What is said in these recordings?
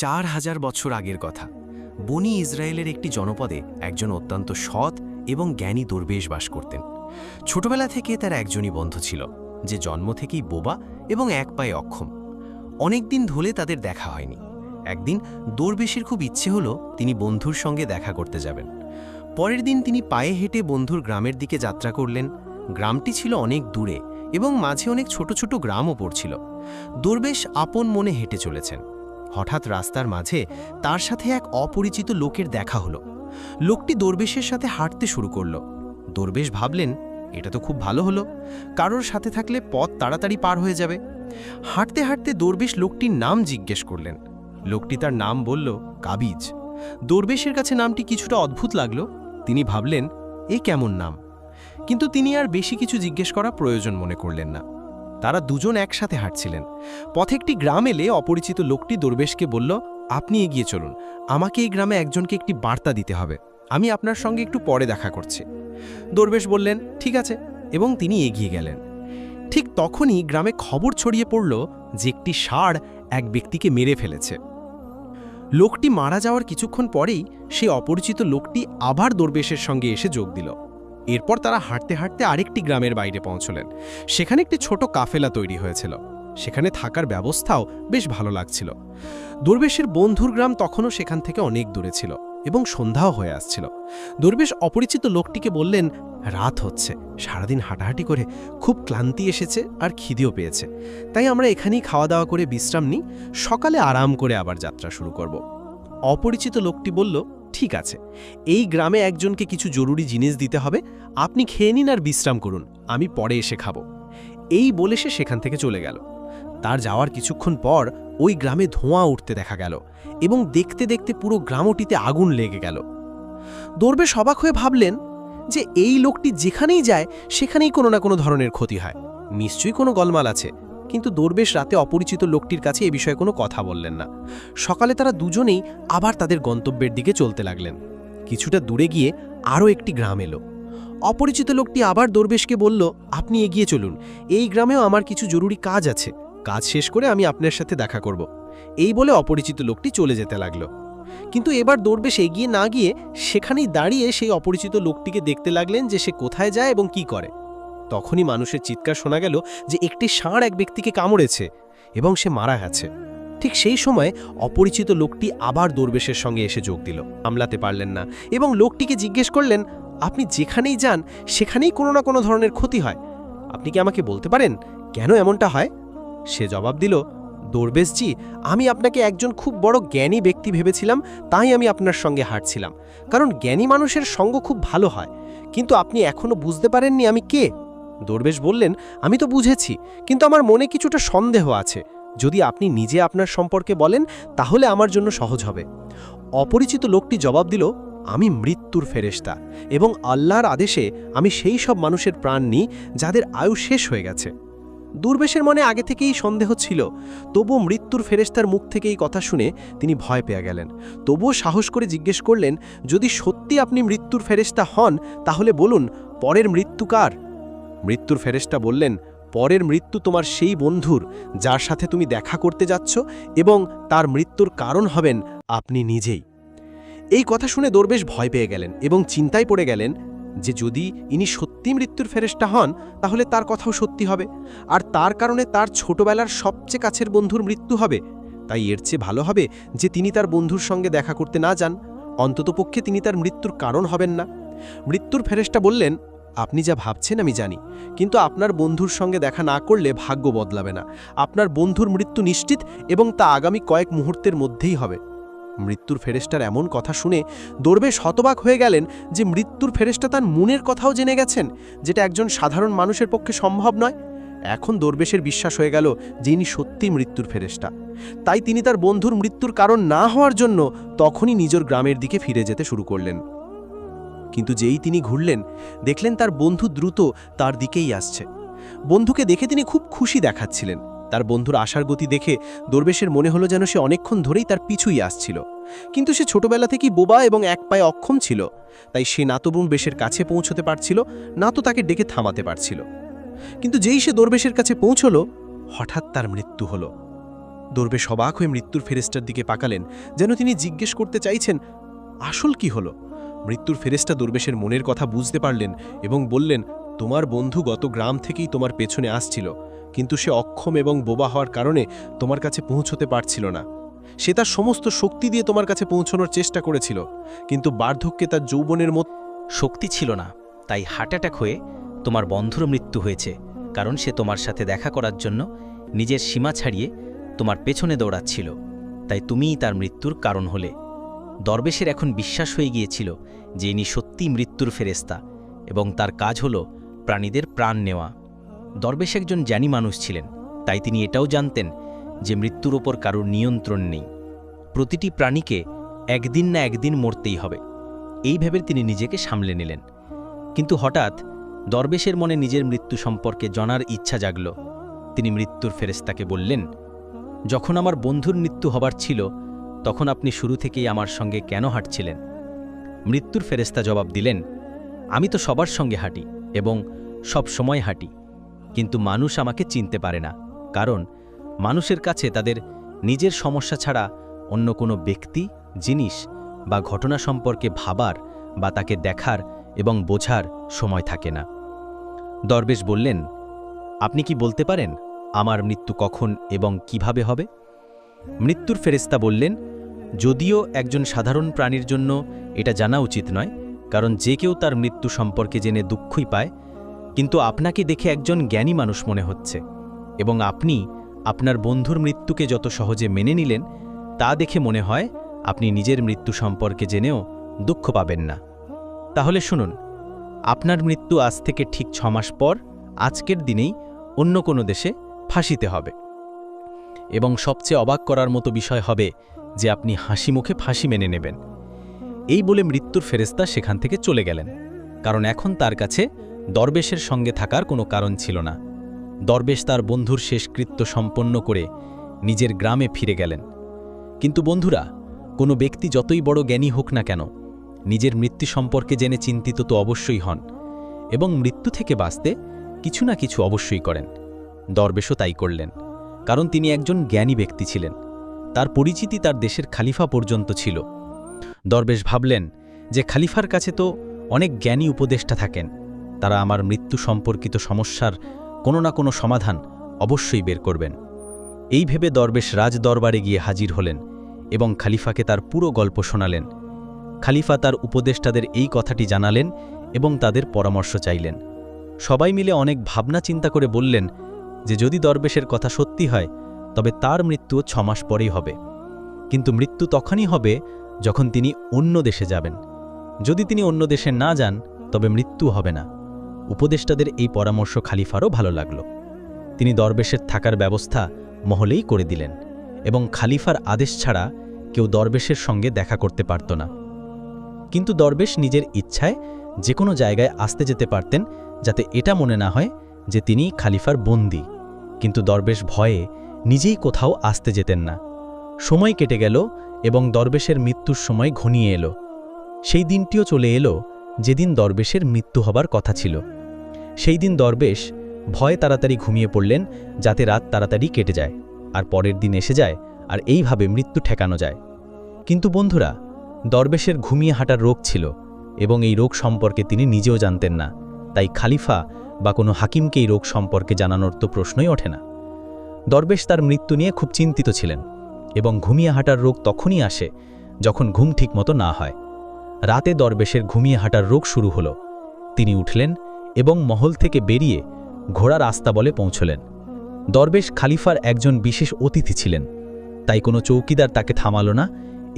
4000 বছর আগের কথা। বনি ইসরায়েলের একটি জনপদে একজন অত্যন্ত সৎ এবং জ্ঞানী দরবেশ বাস করতেন। ছোটবেলা থেকে তার একজনই বন্ধু ছিল, যে জন্ম থেকেই বোবা এবং এক পায়ে অক্ষম। অনেক দিন ধরে তাদের দেখা হয়নি। একদিন দরবেশের খুব ইচ্ছে হলো তিনি বন্ধুর সঙ্গে দেখা করতে যাবেন। পরের দিন তিনি পায়ে হেঁটে বন্ধুর গ্রামের দিকে যাত্রা করলেন। গ্রামটি ছিল অনেক দূরে এবং মাঝে অনেক ছোট ছোট গ্রামও পড়ছিল। দরবেশ আপন মনে হেঁটে চলেছেন। হঠাৎ রাস্তার মাঝে তার সাথে এক অপরিচিত লোকের দেখা হলো। লোকটি দরবেশের সাথে হাঁটতে শুরু করল। দরবেশ ভাবলেন, এটা তো খুব ভালো হলো, কারোর সাথে থাকলে পথ তাড়াতাড়ি পার হয়ে যাবে। হাঁটতে হাঁটতে দরবেশ লোকটির নাম জিজ্ঞেস করলেন। লোকটি তার নাম বলল কাবিজ। দরবেশের কাছে নামটি কিছুটা অদ্ভুত লাগলো। তিনি ভাবলেন, এ কেমন নাম? কিন্তু তিনি আর বেশি কিছু জিজ্ঞেস করা প্রয়োজন মনে করলেন না। তারা দুজন একসাথে হাঁটছিলেন। পথে একটি গ্রাম এলে অপরিচিত লোকটি দরবেশকে বলল, আপনি এগিয়ে চলুন, আমাকে এই গ্রামে একজনকে একটি বার্তা দিতে হবে। আমি আপনার সঙ্গে একটু পরে দেখা করছি। দরবেশ বললেন, ঠিক আছে, এবং তিনি এগিয়ে গেলেন। ঠিক তখনই গ্রামে খবর ছড়িয়ে পড়ল যে একটি ষাঁড় এক ব্যক্তিকে মেরে ফেলেছে। লোকটি মারা যাওয়ার কিছুক্ষণ পরেই সেই অপরিচিত লোকটি আবার দরবেশের সঙ্গে এসে যোগ দিল। এরপর তারা হাঁটতে হাঁটতে আরেকটি গ্রামের বাইরে পৌঁছলেন। সেখানে একটি ছোট কাফেলা তৈরি হয়েছিল। সেখানে থাকার ব্যবস্থাও বেশ ভালো লাগছিল। দরবেশের বন্ধুর গ্রাম তখনও সেখান থেকে অনেক দূরে ছিল এবং সন্ধ্যাও হয়ে আসছিল। দরবেশ অপরিচিত লোকটিকে বললেন, রাত হচ্ছে, সারাদিন হাঁটাহাঁটি করে খুব ক্লান্তি এসেছে আর খিদেও পেয়েছে, তাই আমরা এখানেই খাওয়া দাওয়া করে বিশ্রাম নিই, সকালে আরাম করে আবার যাত্রা শুরু করব। অপরিচিত লোকটি বলল, ঠিক আছে, এই গ্রামে একজনকে কিছু জরুরি জিনিস দিতে হবে, আপনি খেয়ে নিন আর বিশ্রাম করুন, আমি পরে এসে খাবো। এই বলে সে সেখান থেকে চলে গেল। তার যাওয়ার কিছুক্ষণ পর ওই গ্রামে ধোঁয়া উঠতে দেখা গেল এবং দেখতে দেখতে পুরো গ্রামটিতে আগুন লেগে গেল। দরবেশ অবাক হয়ে ভাবলেন যে এই লোকটি যেখানেই যায় সেখানেই কোনো না কোনো ধরনের ক্ষতি হয়, নিশ্চয়ই কোনো গোলমাল আছে। কিন্তু দরবেশ রাতে অপরিচিত লোকটির কাছে এ বিষয়ে কোনো কথা বললেন না। সকালে তারা দুজনেই আবার তাদের গন্তব্যের দিকে চলতে লাগলেন। কিছুটা দূরে গিয়ে আরও একটি গ্রাম এলো। অপরিচিত লোকটি আবার দরবেশকে বলল, আপনি এগিয়ে চলুন, এই গ্রামেও আমার কিছু জরুরি কাজ আছে, কাজ শেষ করে আমি আপনার সাথে দেখা করব। এই বলে অপরিচিত লোকটি চলে যেতে লাগলো। কিন্তু এবার দরবেশ এগিয়ে না গিয়ে সেখানেই দাঁড়িয়ে সেই অপরিচিত লোকটিকে দেখতে লাগলেন যে সে কোথায় যায় এবং কি করে। তখনই মানুষের চিৎকার শোনা গেল যে একটি ষাঁড় এক ব্যক্তিকে কামড়েছে এবং সে মারা গেছে। ঠিক সেই সময় অপরিচিত লোকটি আবার দরবেশের সঙ্গে এসে যোগ দিল। সামলাতে পারলেন না এবং লোকটিকে জিজ্ঞেস করলেন, আপনি যেখানেই যান সেখানেই কোনো না কোনো ধরনের ক্ষতি হয়, আপনি কি আমাকে বলতে পারেন কেন এমনটা হয়? সে জবাব দিল, দরবেশজি, আমি আপনাকে একজন খুব বড় জ্ঞানী ব্যক্তি ভেবেছিলাম, তাই আমি আপনার সঙ্গে হাঁটছিলাম, কারণ জ্ঞানী মানুষের সঙ্গ খুব ভালো হয়। কিন্তু আপনি এখনো বুঝতে পারেননি আমি কে? দরবেশ বললেন, আমি তো বুঝেছি, কিন্তু আমার মনে কিছুটা সন্দেহ আছে। যদি আপনি নিজে আপনার সম্পর্কে বলেন তাহলে আমার জন্য সহজ হবে। অপরিচিত লোকটি জবাব দিল, আমি মৃত্যুর ফেরেশতা এবং আল্লাহর আদেশে আমি সেই সব মানুষের প্রাণ নিই যাদের আয়ু শেষ হয়ে গেছে। দরবেশের মনে আগে থেকেই সন্দেহ ছিল, তবুও মৃত্যুর ফেরেশতার মুখ থেকে এই কথা শুনে তিনি ভয় পেয়ে গেলেন। তবুও সাহস করে জিজ্ঞেস করলেন, যদি সত্যি আপনি মৃত্যুর ফেরেশতা হন তাহলে বলুন, পরের মৃত্যু কার? মৃত্যুর ফেরেশতা বললেন, পরের মৃত্যু তোমার সেই বন্ধুর যার সাথে তুমি দেখা করতে যাচ্ছ, এবং তার মৃত্যুর কারণ হবেন আপনি নিজেই। এই কথা শুনে দরবেশ ভয় পেয়ে গেলেন এবং চিন্তায় পড়ে গেলেন যে যদি ইনি সত্যি মৃত্যুর ফেরেশতা হন তাহলে তার কথাও সত্যি হবে, আর তার কারণে তার ছোটবেলার সবচেয়ে কাছের বন্ধুর মৃত্যু হবে। তাই এর চেয়ে ভালো হবে যে তিনি তার বন্ধুর সঙ্গে দেখা করতে না যান, অন্ততপক্ষে তিনি তার মৃত্যুর কারণ হবেন না। মৃত্যুর ফেরেশতা বললেন, আপনি যা ভাবছেন আমি জানি, কিন্তু আপনার বন্ধুর সঙ্গে দেখা না করলে ভাগ্য বদলাবে না। আপনার বন্ধুর মৃত্যু নিশ্চিত এবং তা আগামী কয়েক মুহূর্তের মধ্যেই হবে। মৃত্যুর ফেরেশতার এমন কথা শুনে দরবেশ হতবাক হয়ে গেলেন যে মৃত্যুর ফেরেশতা তার মনের কথাও জেনে গেছেন, যেটা একজন সাধারণ মানুষের পক্ষে সম্ভব নয়। এখন দরবেশের বিশ্বাস হয়ে গেল যে ইনি সত্যি মৃত্যুর ফেরেশতা। তাই তিনি তার বন্ধুর মৃত্যুর কারণ না হওয়ার জন্য তখনই নিজের গ্রামের দিকে ফিরে যেতে শুরু করলেন। কিন্তু যেই তিনি ঘুরলেন, দেখলেন তার বন্ধু দ্রুত তার দিকেই আসছে। বন্ধুকে দেখে তিনি খুব খুশি দেখাচ্ছিলেন। তার বন্ধুর আসার গতি দেখে দরবেশের মনে হলো যেন সে অনেকক্ষণ ধরেই তার পিছুই আসছিল। কিন্তু সে ছোটবেলা থেকেই বোবা এবং এক পায়ে অক্ষম ছিল, তাই সে না তো দরবেশের কাছে পৌঁছতে পারছিল, না তো তাকে ডেকে থামাতে পারছিল। কিন্তু যেই সে দরবেশের কাছে পৌঁছল, হঠাৎ তার মৃত্যু হলো। দরবেশ অবাক হয়ে মৃত্যুর ফেরেশতার দিকে পাকালেন, যেন তিনি জিজ্ঞেস করতে চাইছেন, আসল কি হলো। মৃত্যুর ফেরেশতা দরবেশের মনের কথা বুঝতে পারলেন এবং বললেন, তোমার বন্ধু গত গ্রাম থেকেই তোমার পেছনে আসছিল, কিন্তু সে অক্ষম এবং বোবা হওয়ার কারণে তোমার কাছে পৌঁছতে পারছিল না। সে তার সমস্ত শক্তি দিয়ে তোমার কাছে পৌঁছানোর চেষ্টা করেছিল, কিন্তু বার্ধক্যে তার যৌবনের মতো শক্তি ছিল না, তাই হার্ট অ্যাটাক হয়ে তোমার বন্ধুর মৃত্যু হয়েছে, কারণ সে তোমার সাথে দেখা করার জন্য নিজের সীমা ছাড়িয়ে তোমার পেছনে দৌড়াচ্ছিল, তাই তুমিই তার মৃত্যুর কারণ হলে। দরবেশের এখন বিশ্বাস হয়ে গিয়েছিল যে ইনি সত্যিই মৃত্যুর ফেরেশতা এবং তার কাজ হল প্রাণীদের প্রাণ নেওয়া। দরবেশ একজন জ্ঞানী মানুষ ছিলেন, তাই তিনি এটাও জানতেন যে মৃত্যুর ওপর কারোর নিয়ন্ত্রণ নেই। প্রতিটি প্রাণীকে একদিন না একদিন মরতেই হবে, এই ভেবে তিনি নিজেকে সামলে নিলেন। কিন্তু হঠাৎ দরবেশের মনে নিজের মৃত্যু সম্পর্কে জানার ইচ্ছা জাগল। তিনি মৃত্যুর ফেরেশতাকে বললেন, যখন আমার বন্ধুর মৃত্যু হবার ছিল তখন আপনি শুরু থেকেই আমার সঙ্গে কেন হাঁটছিলেন? মৃত্যুর ফেরেশতা জবাব দিলেন, আমি তো সবার সঙ্গে হাঁটি এবং সব সময় হাঁটি, কিন্তু মানুষ আমাকে চিনতে পারে না, কারণ মানুষের কাছে তাদের নিজের সমস্যা ছাড়া অন্য কোনো ব্যক্তি, জিনিস বা ঘটনা সম্পর্কে ভাবার বা তাকে দেখার এবং বোঝার সময় থাকে না। দরবেশ বললেন, আপনি কি বলতে পারেন আমার মৃত্যু কখন এবং কিভাবে হবে? মৃত্যুর ফেরেশতা বললেন, যদিও একজন সাধারণ প্রাণীর জন্য এটা জানা উচিত নয়, কারণ যে কেউ তার মৃত্যু সম্পর্কে জেনে দুঃখই পায়, কিন্তু আপনাকে দেখে একজন জ্ঞানী মানুষ মনে হচ্ছে এবং আপনি আপনার বন্ধুর মৃত্যুকে যত সহজে মেনে নিলেন তা দেখে মনে হয় আপনি নিজের মৃত্যু সম্পর্কে জেনেও দুঃখ পাবেন না। তাহলে শুনুন, আপনার মৃত্যু আজ থেকে ঠিক 6 মাস পর আজকের দিনেই অন্য কোনো দেশে ফাঁসিতে হবে, এবং সবচেয়ে অবাক করার মতো বিষয় হবে যে আপনি হাসি মুখে ফাঁসি মেনে নেবেন। এই বলে মৃত্যুর ফেরেশতা সেখান থেকে চলে গেলেন, কারণ এখন তার কাছে দরবেশের সঙ্গে থাকার কোনো কারণ ছিল না। দরবেশ তার বন্ধুর শেষকৃত্য সম্পন্ন করে নিজের গ্রামে ফিরে গেলেন। কিন্তু বন্ধুরা, কোনো ব্যক্তি যতই বড় জ্ঞানী হোক না কেন, নিজের মৃত্যু সম্পর্কে জেনে চিন্তিত তো অবশ্যই হন এবং মৃত্যু থেকে বাঁচতে কিছু না কিছু অবশ্যই করেন। দরবেশও তাই করলেন, কারণ তিনি একজন জ্ঞানী ব্যক্তি ছিলেন। তার পরিচিতি তার দেশের খালিফা পর্যন্ত ছিল। দরবেশ ভাবলেন যে খালিফার কাছে তো অনেক জ্ঞানী উপদেষ্টা থাকেন, তারা আমার মৃত্যু সম্পর্কিত সমস্যার কোনো না কোনো সমাধান অবশ্যই বের করবেন। এই ভেবে দরবেশ রাজ দরবারে গিয়ে হাজির হলেন এবং খালিফাকে তার পুরো গল্প শোনালেন। খালিফা তার উপদেষ্টাদের এই কথাটি জানালেন এবং তাদের পরামর্শ চাইলেন। সবাই মিলে অনেক ভাবনা চিন্তা করে বললেন যে যদি দরবেশের কথা সত্যি হয় তবে তার মৃত্যু 6 মাস পরেই হবে, কিন্তু মৃত্যু তখনই হবে যখন তিনি অন্য দেশে যাবেন। যদি তিনি অন্য দেশে না যান তবে মৃত্যু হবে না। উপদেষ্টাদের এই পরামর্শ খালিফারও ভালো লাগল। তিনি দরবেশের থাকার ব্যবস্থা মহলেই করে দিলেন এবং খালিফার আদেশ ছাড়া কেউ দরবেশের সঙ্গে দেখা করতে পারত না। কিন্তু দরবেশ নিজের ইচ্ছায় যে কোনো জায়গায় আসতে যেতে পারতেন, যাতে এটা মনে না হয় যে তিনি খালিফার বন্দী। কিন্তু দরবেশ ভয়ে নিজেই কোথাও আসতে যেতেন না। সময় কেটে গেল এবং দরবেশের মৃত্যুর সময় ঘনিয়ে এলো। সেই দিনটিও চলে এলো যেদিন দরবেশের মৃত্যু হবার কথা ছিল। সেই দিন দরবেশ ভয়ে তাড়াতাড়ি ঘুমিয়ে পড়লেন, যাতে রাত তাড়াতাড়ি কেটে যায় আর পরের দিন এসে যায় আর এইভাবে মৃত্যু ঠেকানো যায়। কিন্তু বন্ধুরা, দরবেশের ঘুমিয়ে হাঁটার রোগ ছিল এবং এই রোগ সম্পর্কে তিনি নিজেও জানতেন না, তাই খালিফা বা কোনো হাকিমকে এই রোগ সম্পর্কে জানানোর তো প্রশ্নই ওঠে না। দরবেশ তার মৃত্যু নিয়ে খুব চিন্তিত ছিলেন এবং ঘুমিয়ে হাঁটার রোগ তখনই আসে যখন ঘুম ঠিকমতো না হয়। রাতে দরবেশের ঘুমিয়ে হাঁটার রোগ শুরু হলো। তিনি উঠলেন এবং মহল থেকে বেরিয়ে ঘোড়ার আস্তাবলে পৌঁছলেন। দরবেশ খালিফার একজন বিশেষ অতিথি ছিলেন, তাই কোনো চৌকিদার তাকে থামালো না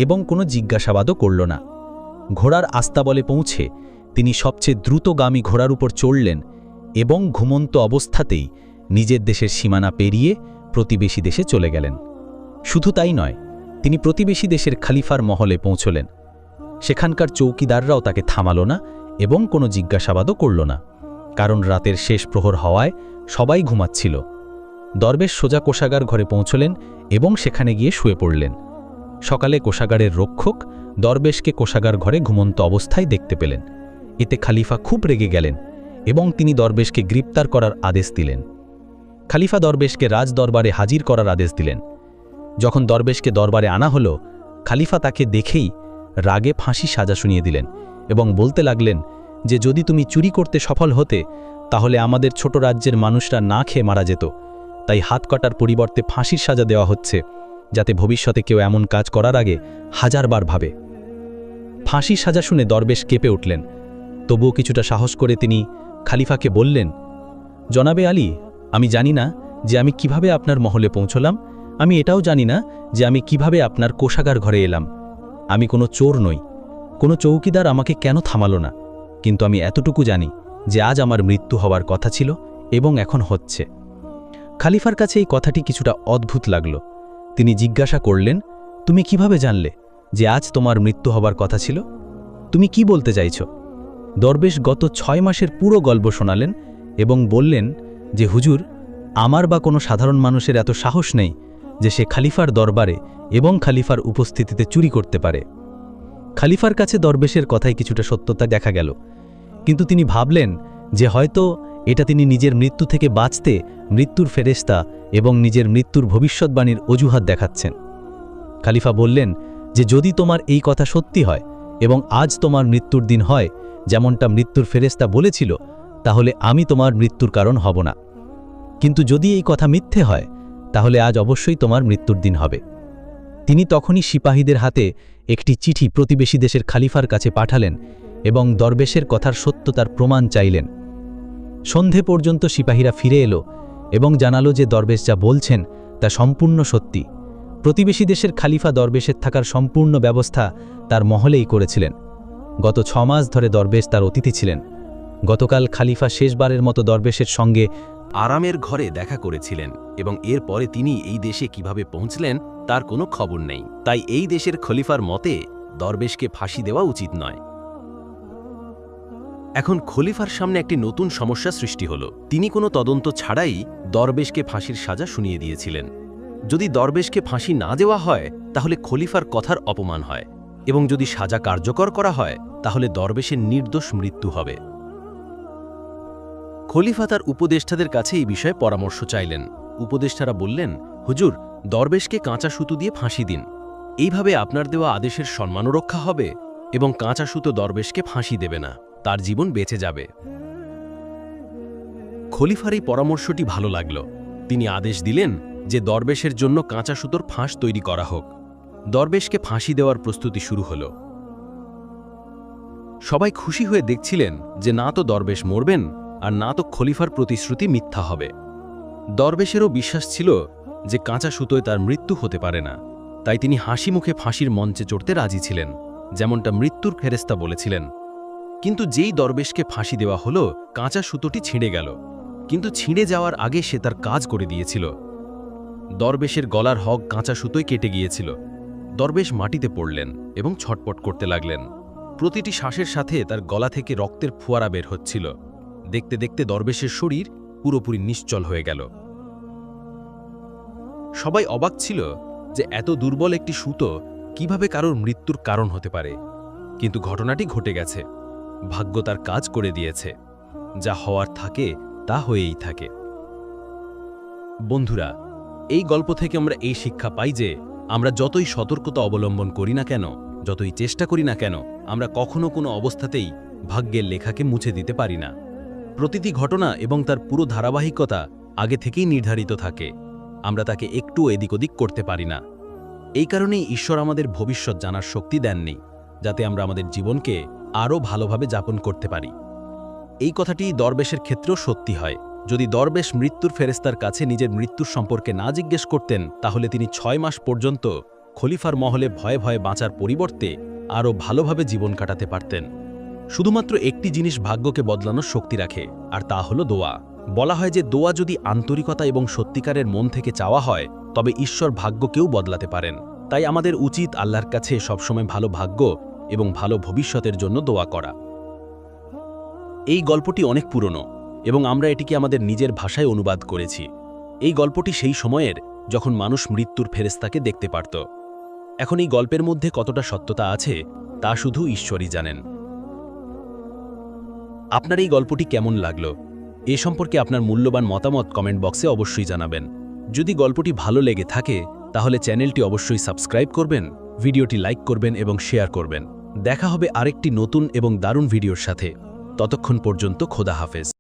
এবং কোনো জিজ্ঞাসাবাদও করল না। ঘোড়ার আস্তাবলে পৌঁছে তিনি সবচেয়ে দ্রুতগামী ঘোড়ার উপর চড়লেন এবং ঘুমন্ত অবস্থাতেই নিজের দেশের সীমানা পেরিয়ে প্রতিবেশী দেশে চলে গেলেন। শুধু তাই নয়, তিনি প্রতিবেশী দেশের খালিফার মহলে পৌঁছলেন। সেখানকার চৌকিদাররাও তাকে থামালো না এবং কোনো জিজ্ঞাসাবাদও করল না, কারণ রাতের শেষ প্রহর হওয়ায় সবাই ঘুমাচ্ছিল। দরবেশ সোজা কোষাগার ঘরে পৌঁছলেন এবং সেখানে গিয়ে শুয়ে পড়লেন। সকালে কোষাগারের রক্ষক দরবেশকে কোষাগার ঘরে ঘুমন্ত অবস্থায় দেখতে পেলেন। এতে খালিফা খুব রেগে গেলেন এবং তিনি দরবেশকে গ্রেপ্তার করার আদেশ দিলেন। খালিফা দরবেশকে রাজদরবারে হাজির করার আদেশ দিলেন। যখন দরবেশকে দরবারে আনা হলো, খালিফা তাকে দেখেই রাগে ফাঁসি সাজা শুনিয়ে দিলেন এবং বলতে লাগলেন যে যদি তুমি চুরি করতে সফল হতে তাহলে আমাদের ছোট রাজ্যের মানুষরা না খেয়ে মারা যেত, তাই হাত কাটার পরিবর্তে ফাঁসির সাজা দেওয়া হচ্ছে, যাতে ভবিষ্যতে কেউ এমন কাজ করার আগে হাজারবার ভাবে। ফাঁসির সাজা শুনে দরবেশ কেঁপে উঠলেন। তবুও কিছুটা সাহস করে তিনি খালিফাকে বললেন, জনাবে আলী, আমি জানি না যে আমি কিভাবে আপনার মহলে পৌঁছলাম, আমি এটাও জানি না যে আমি কিভাবে আপনার কোষাগার ঘরে এলাম। আমি কোনো চোর নই, কোনো চৌকিদার আমাকে কেন থামালো না, কিন্তু আমি এতটুকু জানি যে আজ আমার মৃত্যু হওয়ার কথা ছিল এবং এখন হচ্ছে। খালিফার কাছে এই কথাটি কিছুটা অদ্ভুত লাগল। তিনি জিজ্ঞাসা করলেন, তুমি কিভাবে জানলে যে আজ তোমার মৃত্যু হবার কথা ছিল? তুমি কি বলতে চাইছ? দরবেশ গত 6 মাসের পুরো গল্প শোনালেন এবং বললেন যে হুজুর, আমার বা কোনো সাধারণ মানুষের এত সাহস নেই যে সে খালিফার দরবারে এবং খালিফার উপস্থিতিতে চুরি করতে পারে। খালিফার কাছে দরবেশের কথায় কিছুটা সত্যতা দেখা গেল, কিন্তু তিনি ভাবলেন যে হয়তো এটা তিনি নিজের মৃত্যু থেকে বাঁচতে মৃত্যুর ফেরেশতা এবং নিজের মৃত্যুর ভবিষ্যৎবাণীর অজুহাত দেখাচ্ছেন। খালিফা বললেন যে যদি তোমার এই কথা সত্যি হয় এবং আজ তোমার মৃত্যুর দিন হয় যেমনটা মৃত্যুর ফেরেশতা বলেছিল, তাহলে আমি তোমার মৃত্যুর কারণ হব না। কিন্তু যদি এই কথা মিথ্যে হয় তাহলে আজ অবশ্যই তোমার মৃত্যুর দিন হবে। তিনি তখনই সিপাহীদের হাতে একটি চিঠি প্রতিবেশী দেশের খালিফার কাছে পাঠালেন এবং দরবেশের কথার সত্যতার প্রমাণ চাইলেন। সন্ধে পর্যন্ত সিপাহীরা ফিরে এলো এবং জানালো যে দরবেশ যা বলছেন তা সম্পূর্ণ সত্যি। প্রতিবেশী দেশের খালিফা দরবেশের থাকার সম্পূর্ণ ব্যবস্থা তার মহলেই করেছিলেন। গত 6 মাস ধরে দরবেশ তার অতিথি ছিলেন। গতকাল খালিফা শেষবারের মতো দরবেশের সঙ্গে আরামের ঘরে দেখা করেছিলেন এবং এরপরে তিনি এই দেশে কিভাবে পৌঁছলেন তার কোনো খবর নেই। তাই এই দেশের খলিফার মতে দরবেশকে ফাঁসি দেওয়া উচিত নয়। এখন খলিফার সামনে একটি নতুন সমস্যা সৃষ্টি হল। তিনি কোনো তদন্ত ছাড়াই দরবেশকে ফাঁসির সাজা শুনিয়ে দিয়েছিলেন। যদি দরবেশকে ফাঁসি না দেওয়া হয় তাহলে খলিফার কথার অপমান হয়, এবং যদি সাজা কার্যকর করা হয় তাহলে দরবেশের নির্দোষ মৃত্যু হবে। খলিফা তার উপদেষ্টাদের কাছে এই বিষয়ে পরামর্শ চাইলেন। উপদেষ্টারা বললেন, হুজুর, দরবেশকে কাঁচা সুতো দিয়ে ফাঁসি দিন। এইভাবে আপনার দেওয়া আদেশের সম্মানও রক্ষা হবে এবং কাঁচা সুতো দরবেশকে ফাঁসি দেবে না, তার জীবন বেঁচে যাবে। খলিফার এই পরামর্শটি ভালো লাগল। তিনি আদেশ দিলেন যে দরবেশের জন্য কাঁচা সুতোর ফাঁস তৈরি করা হোক। দরবেশকে ফাঁসি দেওয়ার প্রস্তুতি শুরু হল। সবাই খুশি হয়ে দেখছিলেন যে না তো দরবেশ মরবেন আর না তো খলিফার প্রতিশ্রুতি মিথ্যা হবে। দরবেশেরও বিশ্বাস ছিল যে কাঁচা সুতোয় তার মৃত্যু হতে পারে না, তাই তিনি হাসি মুখে ফাঁসির মঞ্চে চড়তে রাজি ছিলেন, যেমনটা মৃত্যুর ফেরেশতা বলেছিলেন। কিন্তু যেই দরবেশকে ফাঁসি দেওয়া হলো, কাঁচা সুতোটি ছিঁড়ে গেল। কিন্তু ছিঁড়ে যাওয়ার আগে সে তার কাজ করে দিয়েছিল। দরবেশের গলার হগ কাঁচা সুতোয় কেটে গিয়েছিল। দরবেশ মাটিতে পড়লেন এবং ছটপট করতে লাগলেন। প্রতিটি শ্বাসের সাথে তার গলা থেকে রক্তের ফোয়ারা বের হচ্ছিল। দেখতে দেখতে দরবেশের শরীর পুরোপুরি নিশ্চল হয়ে গেল। সবাই অবাক ছিল যে এত দুর্বল একটি সুতো কিভাবে কারোর মৃত্যুর কারণ হতে পারে। কিন্তু ঘটনাটি ঘটে গেছে। ভাগ্য তার কাজ করে দিয়েছে। যা হওয়ার থাকে তা হয়েই থাকে। বন্ধুরা, এই গল্প থেকে আমরা এই শিক্ষা পাই যে আমরা যতই সতর্কতা অবলম্বন করি না কেন, যতই চেষ্টা করি না কেন, আমরা কখনো কোনো অবস্থাতেই ভাগ্যের লেখাকে মুছে দিতে পারি না। প্রতিটি ঘটনা এবং তার পুরো ধারাবাহিকতা আগে থেকেই নির্ধারিত থাকে। আমরা তাকে একটু এদিক ওদিক করতে পারি না। এই কারণেই ঈশ্বর আমাদের ভবিষ্যৎ জানার শক্তি দেননি, যাতে আমরা আমাদের জীবনকে আরও ভালোভাবে যাপন করতে পারি। এই কথাটি দরবেশের ক্ষেত্রেও সত্যি হয়। যদি দরবেশ মৃত্যুর ফেরেশতার কাছে নিজের মৃত্যুর সম্পর্কে না জিজ্ঞেস করতেন, তাহলে তিনি 6 মাস পর্যন্ত খলিফার মহলে ভয়ে ভয়ে বাঁচার পরিবর্তে আরও ভালোভাবে জীবন কাটাতে পারতেন। শুধুমাত্র একটি জিনিস ভাগ্যকে বদলানোর শক্তি রাখে, আর তা হলো দোয়া। বলা হয় যে দোয়া যদি আন্তরিকতা এবং সত্যিকারের মন থেকে চাওয়া হয়, তবে ঈশ্বর ভাগ্যকেও বদলাতে পারেন। তাই আমাদের উচিত আল্লাহর কাছে সবসময় ভালো ভাগ্য এবং ভালো ভবিষ্যতের জন্য দোয়া করা। এই গল্পটি অনেক পুরনো এবং আমরা এটিকে আমাদের নিজের ভাষায় অনুবাদ করেছি। এই গল্পটি সেই সময়ের যখন মানুষ মৃত্যুর ফেরেশতাকে দেখতে পারত। এখন এই গল্পের মধ্যে কতটা সত্যতা আছে তা শুধু ঈশ্বরই জানেন। আপনার এই গল্পটি কেমন লাগলো এ সম্পর্কে আপনার মূল্যবান মতামত কমেন্ট বক্সে অবশ্যই জানাবেন। যদি গল্পটি ভালো লেগে থাকে তাহলে চ্যানেলটি অবশ্যই সাবস্ক্রাইব করবেন, ভিডিওটি লাইক করবেন এবং শেয়ার করবেন। দেখা হবে আরেকটি নতুন এবং দারুণ ভিডিওর সাথে। ততক্ষণ পর্যন্ত খোদা হাফেজ।